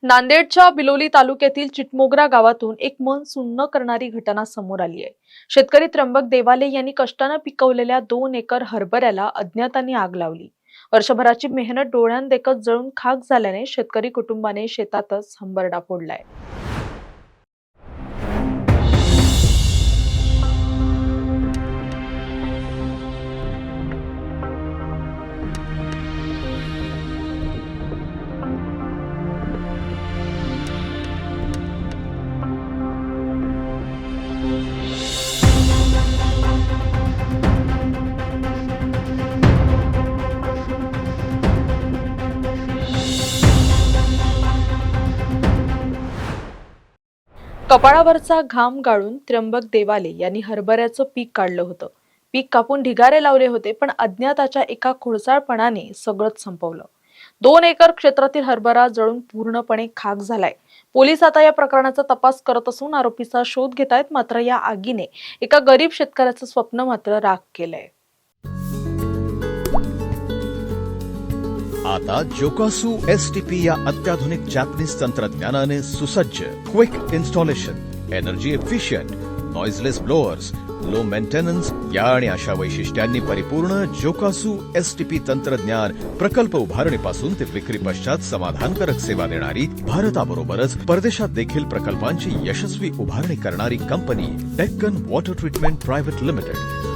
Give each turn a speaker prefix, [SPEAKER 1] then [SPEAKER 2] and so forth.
[SPEAKER 1] नांदेडच्या बिलोली तालुक्यातील चिटमोगरा गावातून एक मन सुन्न करणारी घटना समोर आली आहे। शेतकरी त्र्यंबक देवाले यांनी कष्टाने पिकवलेल्या 2 एकर हरभऱ्याला अज्ञातांनी आग लावली। वर्षभराची मेहनत डोळ्यांदेखत जळून खाक झाल्याने शेतकरी कुटुंबाने शेतातच हंबरडा फोडलाय। कपाळावरचा घाम गाळून त्र्यंबक देवाले यांनी हरभऱ्याचं पीक काढलं होतं। पीक कापून ढिगारे लावले होते, पण अज्ञाताच्या एका खोडसाळपणाने सगळंच संपवलं। 2 एकर क्षेत्रातील हरभरा जळून पूर्णपणे खाक झालाय। पोलीस आता या प्रकरणाचा तपास करत असून आरोपीचा शोध घेत आहेत। मात्र या आगीने एका गरीब शेतकऱ्याचं स्वप्न मात्र राख केलंय।
[SPEAKER 2] आता जोकासु STP या अत्याधुनिक जॅपनीज तंत्रज्ञानाने सुसज्ज quick installation, energy efficient, noiseless blowers, low maintenance या आणि अशा वैशिष्ट्यांनी परिपूर्ण जोकासु STP तंत्रज्ञान प्रकल्प उभारणीपासून ते विक्री पश्चात समाधानकारक सेवा देणारी भारताबरोबरच परदेशात देखील प्रकल्पांची यशस्वी उभारणी करणारी company Deccan water treatment private limited.